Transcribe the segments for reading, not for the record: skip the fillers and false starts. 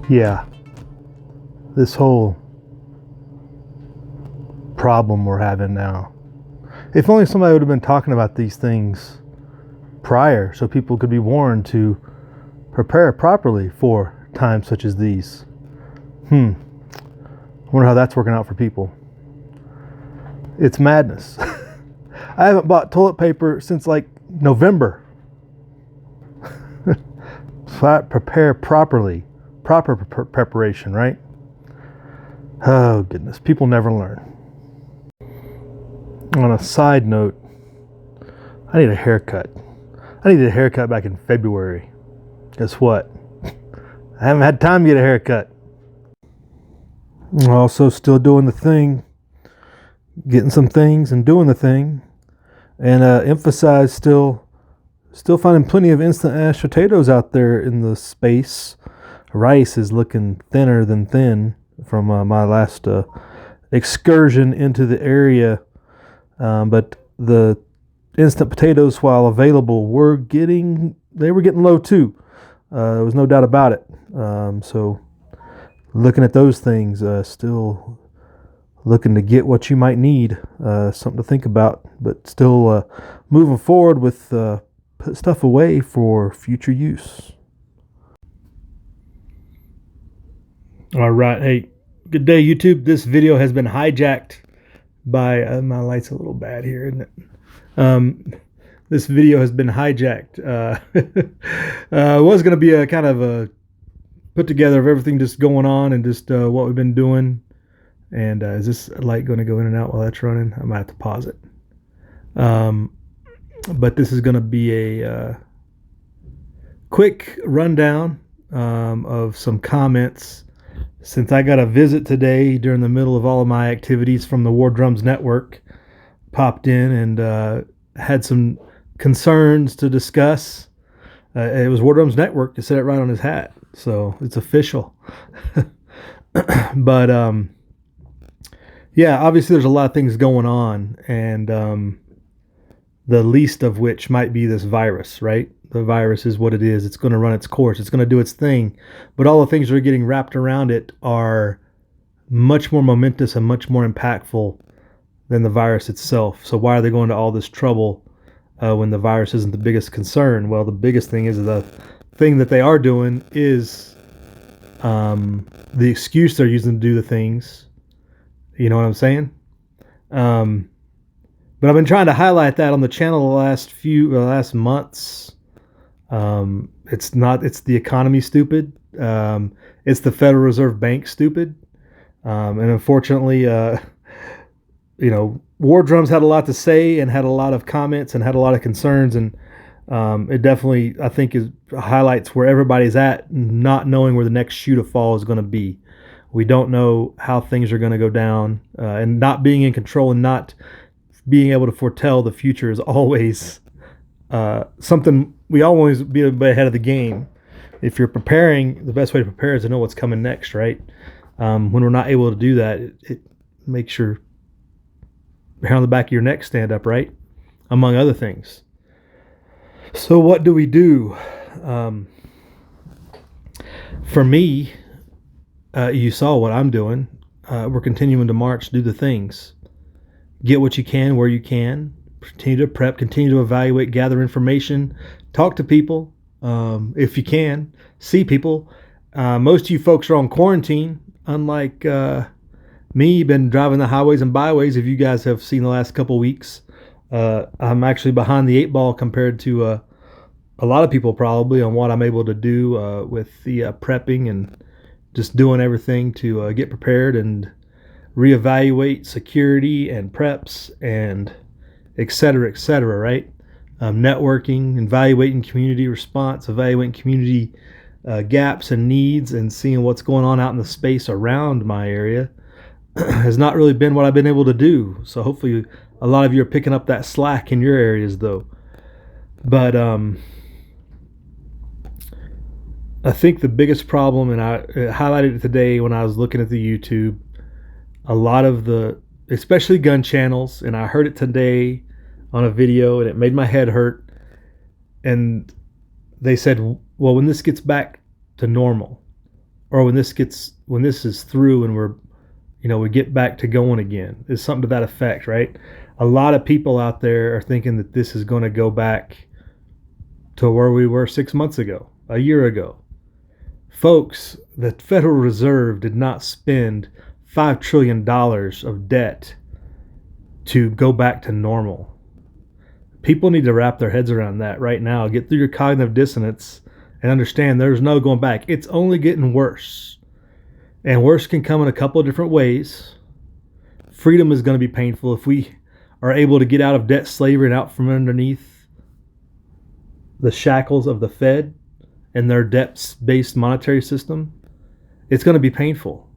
Yeah, this whole problem we're having now. If only somebody would have been talking about these things prior so people could be warned to prepare properly for times such as these. I wonder how that's working out for people. It's madness. I haven't bought toilet paper since like November. Prepare properly. Proper preparation, right? Oh, goodness. People never learn. On a side note, I need a haircut. I needed a haircut back in February. Guess what? I haven't had time to get a haircut. I'm also still doing the thing, getting some things and doing the thing, and emphasize still finding plenty of instant mashed potatoes out there in the space. Rice is looking thinner than thin from my last excursion into the area, but the instant potatoes, while available, were getting low too. There was no doubt about it. So looking at those things, still looking to get what you might need, something to think about, but still moving forward with put stuff away for future use. All right. Hey, good day, YouTube. This video has been hijacked by my light's a little bad here, isn't it? This video has been hijacked. It was going to be a kind of a put together of everything just going on and just what we've been doing. And is this light going to go in and out while that's running? I might have to pause it. But this is going to be a quick rundown of some comments. Since I got a visit today during the middle of all of my activities from the War Drums Network, popped in and had some concerns to discuss. It was War Drums Network, that said it right on his hat, so it's official. But yeah, obviously there's a lot of things going on, and the least of which might be this virus, right? The virus is what it is. It's going to run its course. It's going to do its thing. But all the things that are getting wrapped around it are much more momentous and much more impactful than the virus itself. So why are they going to all this trouble when the virus isn't the biggest concern? Well, the biggest thing is the thing that they are doing is the excuse they're using to do the things. You know what I'm saying? But I've been trying to highlight that on the channel the last months. It's the economy stupid. It's the Federal Reserve Bank stupid. And unfortunately, War Drums had a lot to say and had a lot of comments and had a lot of concerns. And it definitely, I think, highlights where everybody's at, not knowing where the next shoe to fall is going to be. We don't know how things are going to go down, and not being in control and not being able to foretell the future is always something we always be a bit ahead of the game. If you're preparing, the best way to prepare is to know what's coming next, right? When we're not able to do that, it makes your hair on the back of your neck stand up, right? Among other things. So what do we do? For me, you saw what I'm doing. We're continuing to march, do the things. Get what you can where you can. Continue to prep, continue to evaluate, gather information, talk to people if you can, see people. Most of you folks are on quarantine, unlike me, been driving the highways and byways. If you guys have seen the last couple weeks, I'm actually behind the 8 ball compared to a lot of people probably on what I'm able to do with the prepping and just doing everything to get prepared and reevaluate security and preps and et cetera, right? Networking, evaluating community response, evaluating community gaps and needs, and seeing what's going on out in the space around my area has not really been what I've been able to do. So hopefully a lot of you are picking up that slack in your areas though. But I think the biggest problem, and I highlighted it today when I was looking at the YouTube, a lot of especially gun channels, and I heard it today on a video and it made my head hurt. And they said, well, when this gets back to normal, or when this is through and we get back to going again. It's something to that effect, right? A lot of people out there are thinking that this is going to go back to where we were 6 months ago, a year ago. Folks, the Federal Reserve did not spend $5 trillion of debt to go back to normal. People need to wrap their heads around that right now. Get through your cognitive dissonance and understand there's no going back. It's only getting worse. And worse can come in a couple of different ways. Freedom is going to be painful if we are able to get out of debt slavery and out from underneath the shackles of the Fed and their debt-based monetary system. It's going to be painful.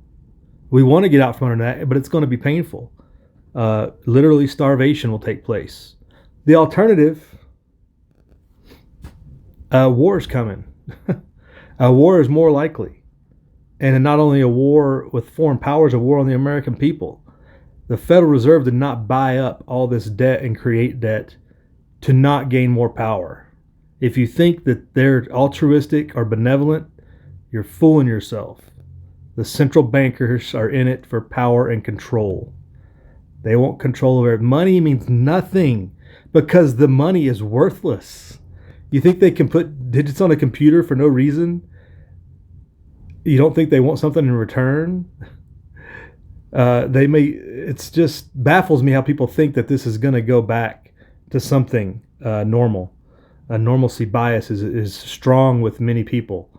We want to get out from under that, but it's going to be painful. Literally starvation will take place. The alternative, war is coming. A war is more likely. And not only a war with foreign powers, a war on the American people. The Federal Reserve did not buy up all this debt and create debt to not gain more power. If you think that they're altruistic or benevolent, you're fooling yourself. The central bankers are in it for power and control. They want control over it. Money means nothing because the money is worthless. You think they can put digits on a computer for no reason? You don't think they want something in return? It's just baffles me how people think that this is going to go back to something normal. A normalcy bias is strong with many people.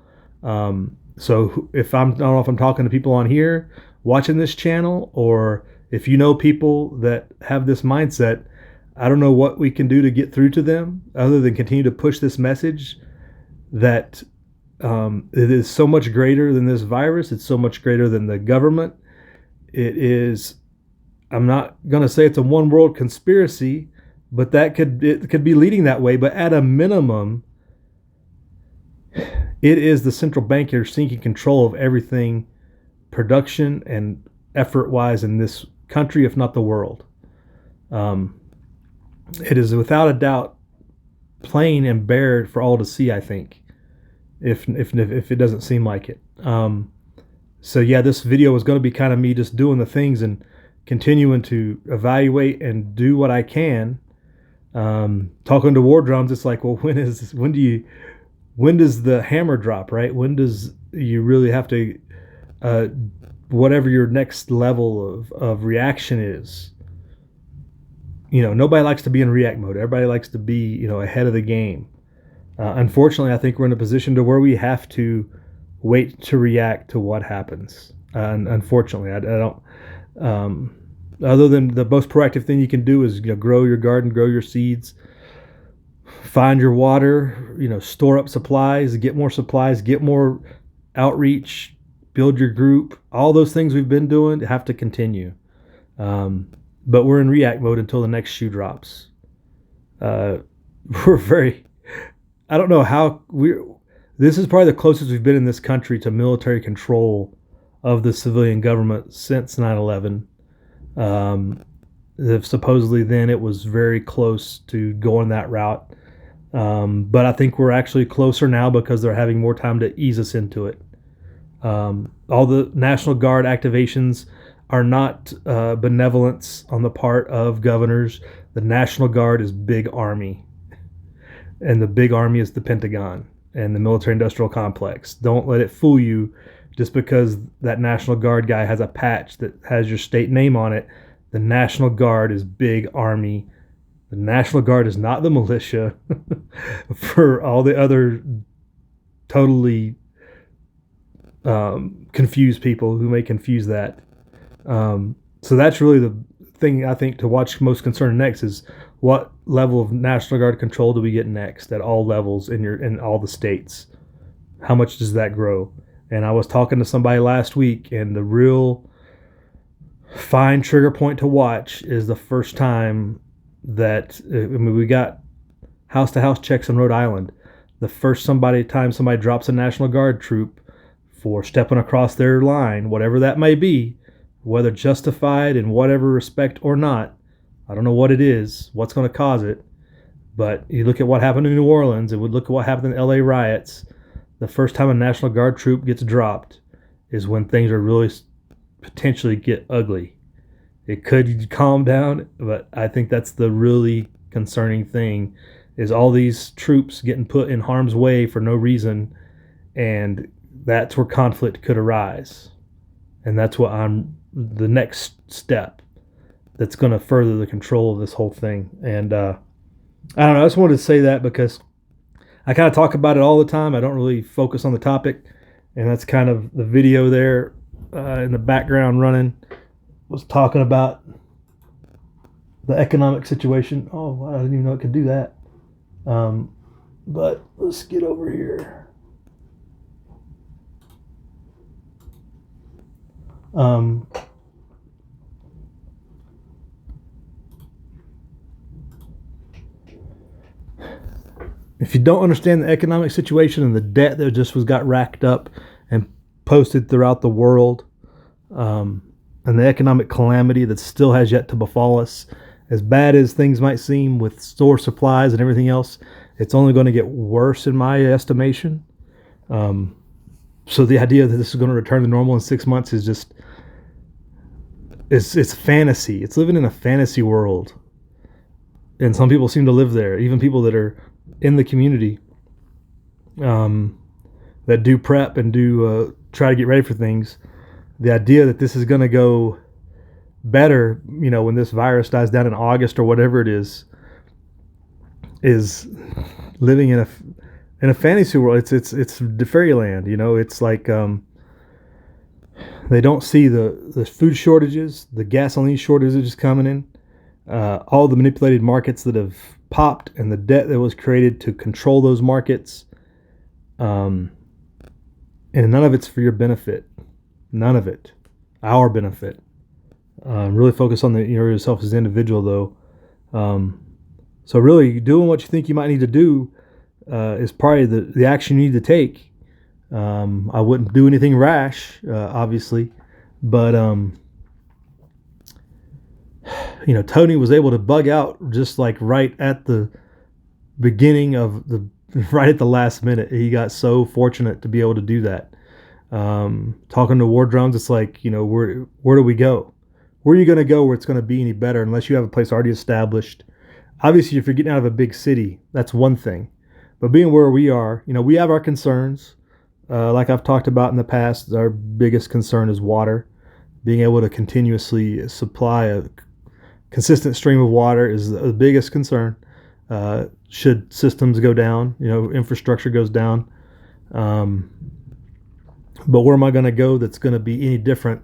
So I don't know if I'm talking to people on here watching this channel, or if you know people that have this mindset, I don't know what we can do to get through to them other than continue to push this message that it is so much greater than this virus. It's so much greater than the government. It is, I'm not going to say it's a one world conspiracy, but it could be leading that way. But at a minimum, it is the central bankers seeking control of everything, production and effort-wise in this country, if not the world. It is without a doubt plain and bare for all to see, I think, if it doesn't seem like it. So yeah, this video is going to be kind of me just doing the things and continuing to evaluate and do what I can. Talking to War Drums, it's like, well, when does the hammer drop, right? When does you really have to, whatever your next level of reaction is? Nobody likes to be in react mode. Everybody likes to be, ahead of the game. Unfortunately, I think we're in a position to where we have to wait to react to what happens. And unfortunately, I don't. Other than the most proactive thing you can do is grow your garden, grow your seeds, find your water, store up supplies, get more outreach, build your group. All those things we've been doing have to continue. But we're in react mode until the next shoe drops. I don't know how this is probably the closest we've been in this country to military control of the civilian government since 9/11. Supposedly then it was very close to going that route. But I think we're actually closer now because they're having more time to ease us into it. All the National Guard activations are not benevolence on the part of governors. The National Guard is big army. And the big army is the Pentagon and the military-industrial complex. Don't let it fool you just because that National Guard guy has a patch that has your state name on it. The National Guard is big army. The National Guard is not the militia for all the other totally confused people who may confuse that. So that's really the thing I think to watch most concerning next is what level of National Guard control do we get next at all levels in all the states? How much does that grow? And I was talking to somebody last week, and the real fine trigger point to watch is the first time that we got house-to-house checks in Rhode Island. The first time somebody drops a National Guard troop for stepping across their line, whatever that may be, whether justified in whatever respect or not, I don't know what it is, what's going to cause it, but you look at what happened in New Orleans and would look at what happened in LA riots. The first time a National Guard troop gets dropped, is when things are really potentially get ugly. It could calm down, but I think that's the really concerning thing is all these troops getting put in harm's way for no reason, and that's where conflict could arise. And that's what I'm the next step that's going to further the control of this whole thing. And I don't know, I just wanted to say that because I kind of talk about it all the time. I don't really focus on the topic, and that's kind of the video there in the background running was talking about the economic situation. Oh, I didn't even know it could do that. But let's get over here. If you don't understand the economic situation and the debt that just got racked up and posted throughout the world, and the economic calamity that still has yet to befall us, as bad as things might seem with store supplies and everything else, it's only going to get worse in my estimation. So the idea that this is going to return to normal in 6 months is just, it's fantasy. It's living in a fantasy world. And some people seem to live there, even people that are in the community that do prep and do try to get ready for things. The idea that this is going to go better, when this virus dies down in August or whatever it is living in a fantasy world. It's the fairyland. It's like they don't see the food shortages, the gasoline shortages coming in, all the manipulated markets that have popped, and the debt that was created to control those markets. And none of it's for your benefit. None of it. Our benefit. Really focus on yourself as an individual, though. So really, doing what you think you might need to do is probably the action you need to take. I wouldn't do anything rash, obviously, but Tony was able to bug out just like right at the beginning of right at the last minute. He got so fortunate to be able to do that. Talking to War Drums, it's like, where do we go? Where are you going to go where it's going to be any better unless you have a place already established? Obviously, if you're getting out of a big city, that's one thing. But being where we are, we have our concerns. Like I've talked about in the past, our biggest concern is water. Being able to continuously supply a consistent stream of water is the biggest concern. Should systems go down, infrastructure goes down. But where am I going to go that's going to be any different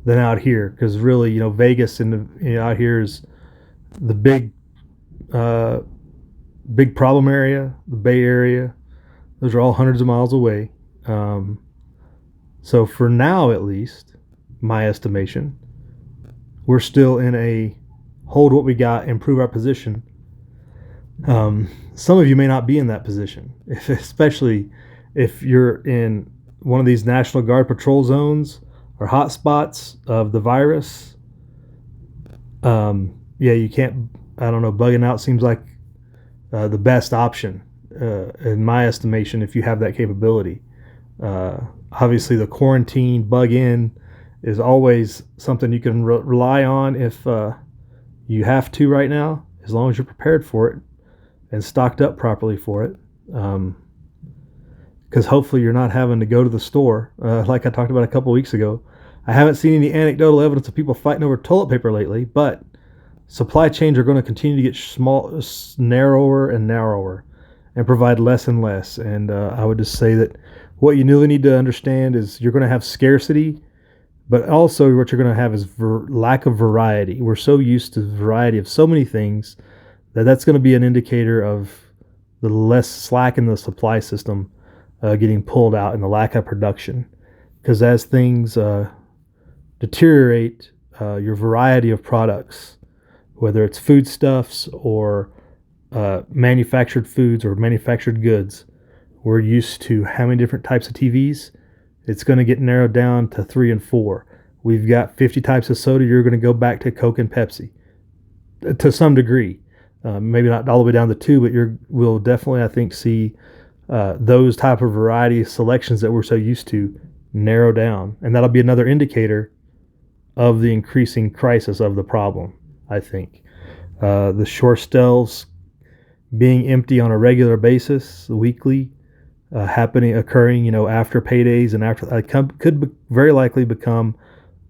than out here? Because really, Vegas and out here is the big problem area, the Bay Area. Those are all hundreds of miles away. So for now, at least, my estimation, we're still in a hold what we got, improve our position. Some of you may not be in that position, especially if you're in one of these National Guard patrol zones or hot spots of the virus. You can't, bugging out seems like the best option in my estimation if you have that capability. Obviously, the quarantine bug in is always something you can rely on if you have to right now, as long as you're prepared for it and stocked up properly for it. Because hopefully you're not having to go to the store like I talked about a couple weeks ago. I haven't seen any anecdotal evidence of people fighting over toilet paper lately, but supply chains are going to continue to get narrower and narrower and provide less and less. And I would just say that what you really need to understand is you're going to have scarcity, but also what you're going to have is lack of variety. We're so used to the variety of so many things that's going to be an indicator of the less slack in the supply system getting pulled out and the lack of production. Because as things deteriorate, your variety of products, whether it's foodstuffs or manufactured foods or manufactured goods, we're used to how many different types of TVs. It's going to get narrowed down to 3 and 4. We've got 50 types of soda. You're going to go back to Coke and Pepsi to some degree. Maybe not all the way down to 2, but we'll definitely, I think, see those type of variety selections that we're so used to narrow down. And that'll be another indicator of the increasing crisis of the problem, I think. The short stalls being empty on a regular basis, weekly, occurring, after paydays and after could very likely become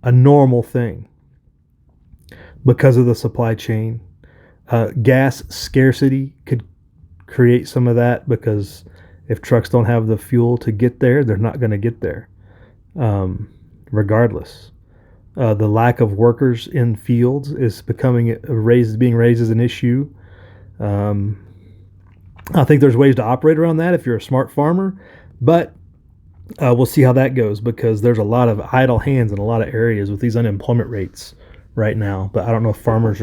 a normal thing because of the supply chain. Gas scarcity could create some of that because if trucks don't have the fuel to get there, they're not going to get there, regardless. The lack of workers in fields is being raised as an issue. I think there's ways to operate around that if you're a smart farmer, but we'll see how that goes because there's a lot of idle hands in a lot of areas with these unemployment rates right now. But I don't know if farmers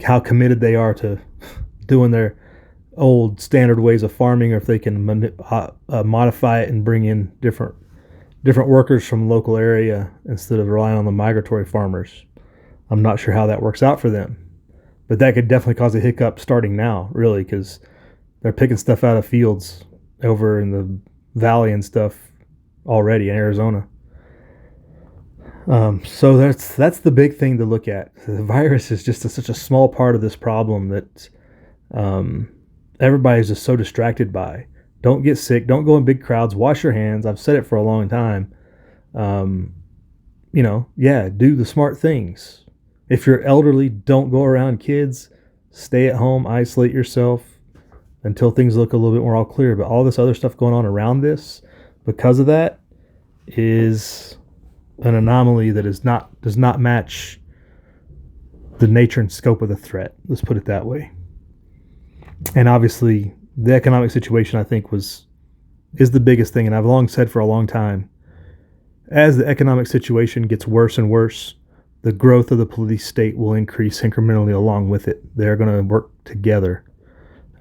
how committed they are to doing their old standard ways of farming, or if they can modify it and bring in different workers from local area instead of relying on the migratory farmers. I'm not sure how that works out for them, but that could definitely cause a hiccup starting now, really, because they're picking stuff out of fields over in the valley and stuff already in Arizona. So that's the big thing to look at. The virus is just such a small part of this problem that everybody's just so distracted by. Don't get sick. Don't go in big crowds. Wash your hands. I've said it for a long time. Do the smart things. If you're elderly, don't go around kids. Stay at home. Isolate yourself until things look a little bit more all clear. But all this other stuff going on around this, because of that, is an anomaly that does not match the nature and scope of the threat. Let's put it that way. And obviously, the economic situation, I think, is the biggest thing. And I've long said for a long time, as the economic situation gets worse and worse, the growth of the police state will increase incrementally along with it. They're going to work together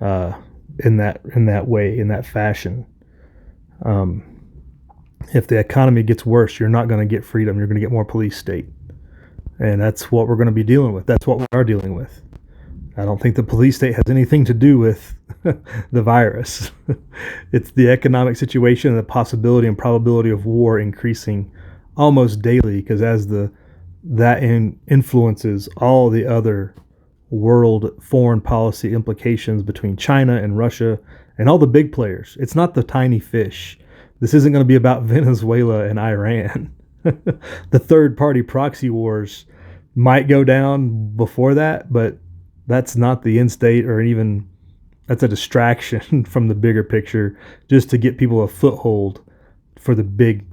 in that way, in that fashion. If the economy gets worse, you're not going to get freedom. You're going to get more police state. And that's what we're going to be dealing with. That's what we are dealing with. I don't think the police state has anything to do with the virus. It's the economic situation and the possibility and probability of war increasing almost daily, because as that influences all the other world foreign policy implications between China and Russia and all the big players. It's not the tiny fish. This isn't going to be about Venezuela and Iran. The third party proxy wars might go down before that, but that's not the end state, or even that's a distraction from the bigger picture, just to get people a foothold for the big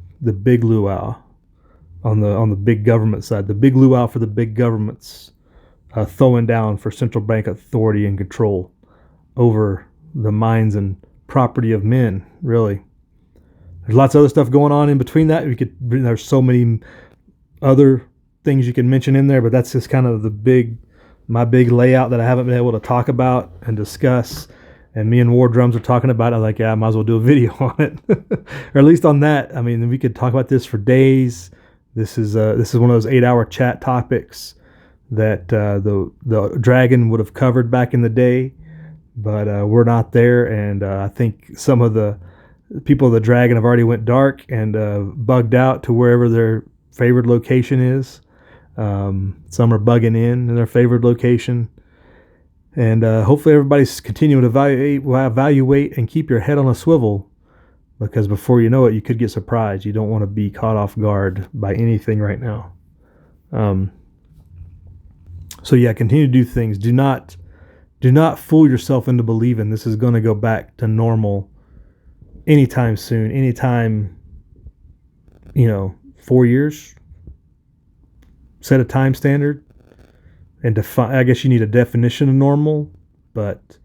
luau on the big government side. The big luau for the big governments throwing down for central bank authority and control over the minds and property of men. Really, there's lots of other stuff going on in between that. There's so many other things you can mention in there, but that's just kind of my big layout that I haven't been able to talk about and discuss. And me and War Drums are talking about it. I'm like, I might as well do a video on it, or at least on that. I mean, we could talk about this for days. This is one of those 8-hour chat topics that the Dragon would have covered back in the day, but we're not there. And I think some of the people of the Dragon have already went dark and bugged out to wherever their favored location is. Some are bugging in their favored location, and hopefully everybody's continuing to evaluate and keep your head on a swivel, because before you know it, you could get surprised. You don't want to be caught off guard by anything right now. So yeah, continue to do things. Do not fool yourself into believing this is going to go back to normal anytime soon. Anytime, 4 years. Set a time standard and define. I guess you need a definition of normal, but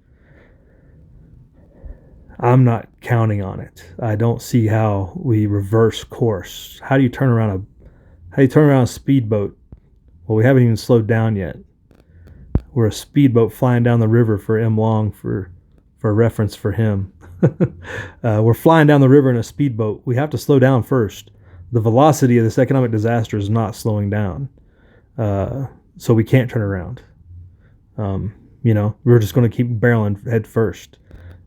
I'm not counting on it. I don't see how we reverse course. How do you turn around a speedboat? Well, we haven't even slowed down yet. We're a speedboat flying down the river for M. Long for reference for him. We're flying down the river in a speedboat. We have to slow down first. The velocity of this economic disaster is not slowing down. So we can't turn around. We're just going to keep barreling head first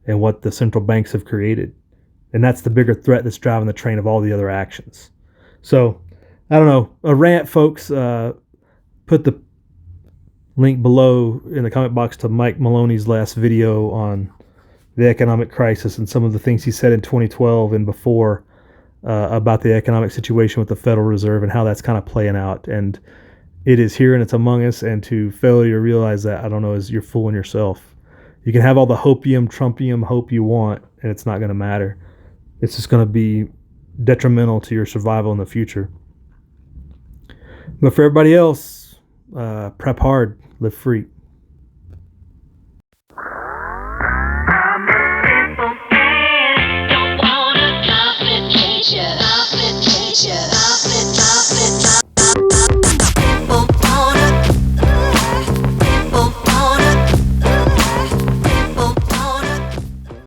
in what the central banks have created. And that's the bigger threat that's driving the train of all the other actions. So, I don't know. A rant, folks. Put the link below in the comment box to Mike Maloney's last video on the economic crisis and some of the things he said in 2012 and before about the economic situation with the Federal Reserve and how that's kind of playing out. And it is here and it's among us. And to fail to realize that, I don't know, is you're fooling yourself. You can have all the hopium, Trumpium hope you want, and it's not going to matter. It's just going to be detrimental to your survival in the future. But for everybody else, prep hard, live free.